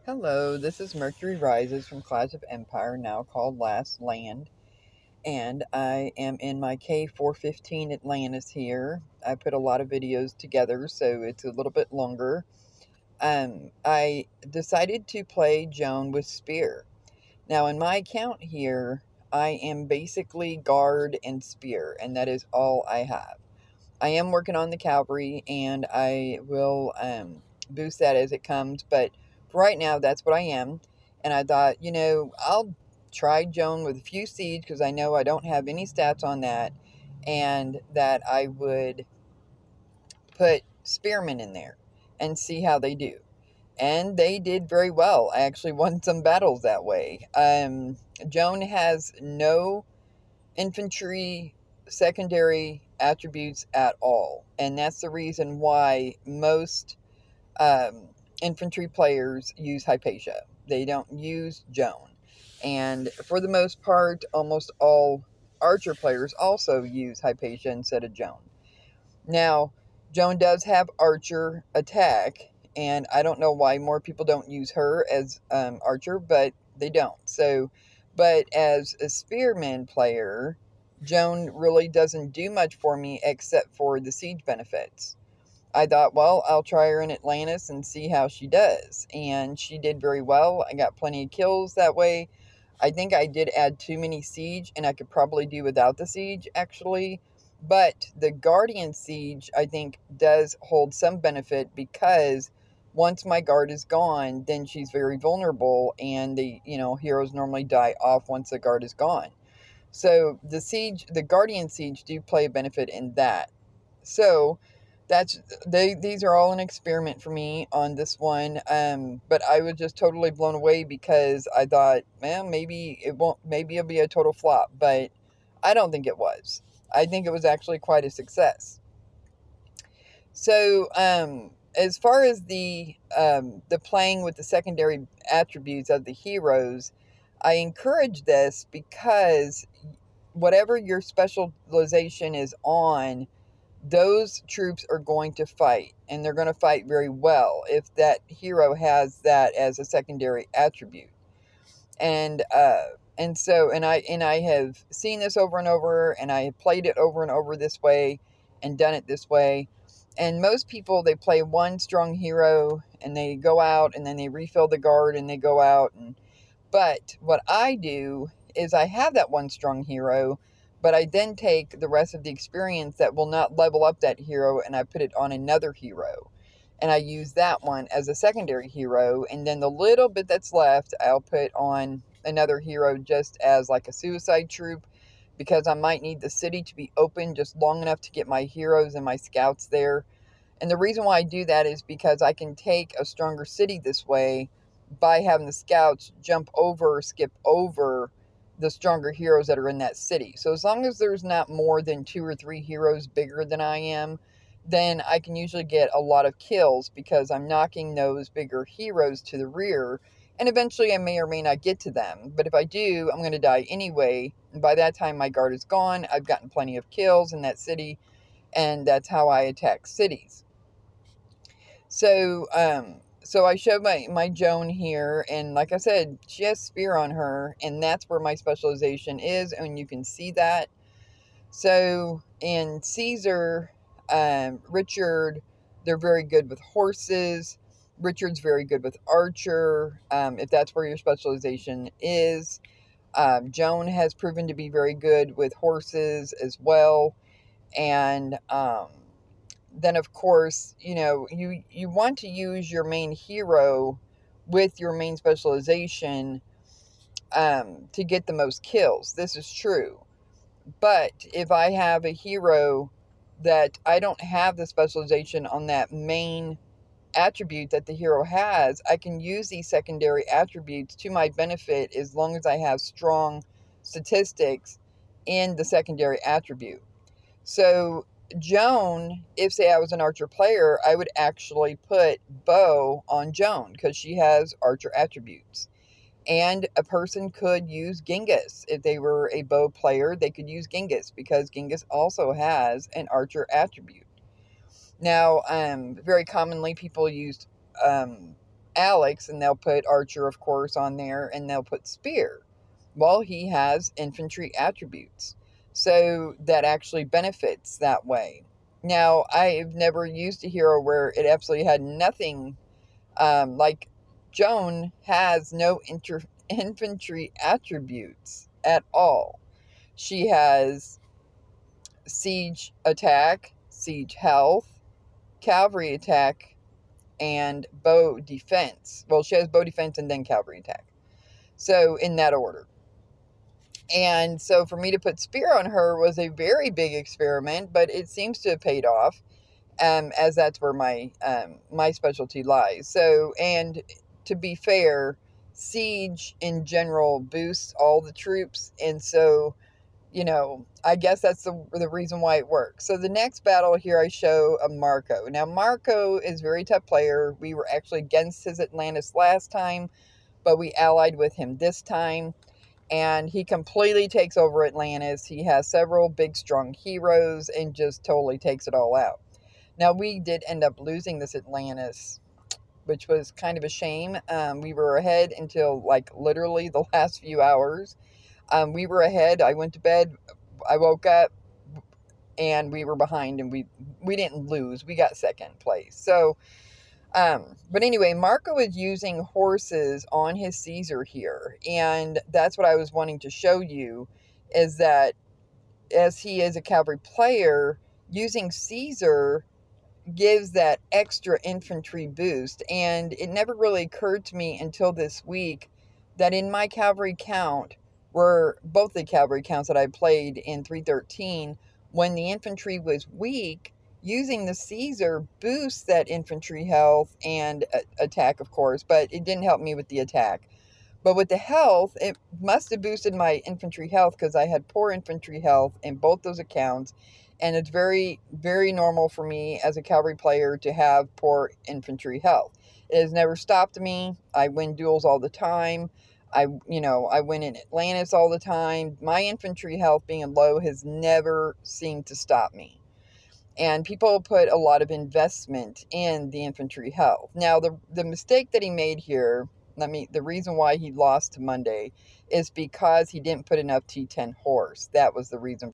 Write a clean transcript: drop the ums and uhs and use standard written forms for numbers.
Hello, this is Mercury Rises from Clash of Empire, now called Last Land, and I am in my k415 Atlantis here. I put a lot of videos together, so it's a little bit longer. I decided to play Joan with Spear. Now, in my account here, I am basically guard and spear, and that is all I have. I am working on the cavalry, and I will boost that as it comes. But for right now, that's what I am. And I thought, I'll try Joan with a few siege because I know I don't have any stats on that, and that I would put spearmen in there and see how they do. And they did very well. I actually won some battles that way. Joan has no infantry secondary attributes at all. And that's the reason why most infantry players use Hypatia. They don't use Joan. And for the most part, almost all archer players also use Hypatia instead of Joan. Now, Joan does have archer attack, and I don't know why more people don't use her as archer, but they don't. So, but as a spearman player, Joan really doesn't do much for me except for the siege benefits. I thought, well, I'll try her in Atlantis and see how she does. And she did very well. I got plenty of kills that way. I think I did add too many siege, and I could probably do without the siege, actually. But the Guardian siege, I think, does hold some benefit because once my guard is gone, then she's very vulnerable, and the heroes normally die off once the guard is gone. So the Guardian siege do play a benefit in that. So these are all an experiment for me on this one. But I was just totally blown away because I thought, man, maybe it'll be a total flop, but I don't think it was. I think it was actually quite a success. So, as far as the playing with the secondary attributes of the heroes, I encourage this because whatever your specialization is on, those troops are going to fight, and they're going to fight very well if that hero has that as a secondary attribute. And I have seen this over and over, and I have played it over and over this way and done it this way. And most people, they play one strong hero and they go out and then they refill the guard and they go out. But what I do is I have that one strong hero, but I then take the rest of the experience that will not level up that hero and I put it on another hero. And I use that one as a secondary hero. And then the little bit that's left, I'll put on another hero just as like a suicide troop, because I might need the city to be open just long enough to get my heroes and my scouts there. And the reason why I do that is because I can take a stronger city this way by having the scouts jump over or skip over the stronger heroes that are in that city. So as long as there's not more than 2 or 3 heroes bigger than I am, then I can usually get a lot of kills because I'm knocking those bigger heroes to the rear. And eventually I may or may not get to them. But if I do, I'm going to die anyway. And by that time my guard is gone. I've gotten plenty of kills in that city. And that's how I attack cities. So I showed my Joan here, and like I said, she has spear on her, and that's where my specialization is, and you can see that. So in Caesar, Richard, they're very good with horses. Richard's very good with archer, if that's where your specialization is. Joan has proven to be very good with horses as well, and then of course, you want to use your main hero with your main specialization to get the most kills. This is true. But if I have a hero that I don't have the specialization on that main attribute that the hero has, I can use these secondary attributes to my benefit as long as I have strong statistics in the secondary attribute. So Joan, if say I was an archer player, I would actually put bow on Joan because she has archer attributes. And a person could use Genghis. If they were a bow player, they could use Genghis because Genghis also has an archer attribute. Now, very commonly people use Alex, and they'll put archer, of course, on there, and they'll put spear. Well, he has infantry attributes, so that actually benefits that way. Now, I've never used a hero where it absolutely had nothing. Like Joan has no infantry attributes at all. She has siege attack, siege health, cavalry attack, and bow defense. Well, she has bow defense and then cavalry attack. So, in that order. And so, for me to put spear on her was a very big experiment, but it seems to have paid off, as that's where my specialty lies. So, and to be fair, siege in general boosts all the troops, and so, I guess that's the reason why it works. So the next battle here, I show a Marco. Now, Marco is a very tough player. We were actually against his Atlantis last time, but we allied with him this time, and he completely takes over Atlantis. He has several big, strong heroes and just totally takes it all out. Now, we did end up losing this Atlantis, which was kind of a shame. We were ahead until, like, literally the last few hours. We were ahead. I went to bed. I woke up and we were behind, and we didn't lose. We got second place. So, but anyway, Marco is using horses on his Caesar here, and that's what I was wanting to show you, is that as he is a cavalry player, using Caesar gives that extra infantry boost. And it never really occurred to me until this week that in my cavalry count, were both the cavalry counts that I played in 313, when the infantry was weak, using the Caesar boosts that infantry health and attack, of course, but it didn't help me with the attack. But with the health, it must have boosted my infantry health, because I had poor infantry health in both those accounts. And it's very, very normal for me as a cavalry player to have poor infantry health. It has never stopped me. I win duels all the time. I win in Atlantis all the time. My infantry health being low has never seemed to stop me. And people put a lot of investment in the infantry health. Now, the mistake that he made here, the reason why he lost to Monday is because he didn't put enough T10 horse. That was the reason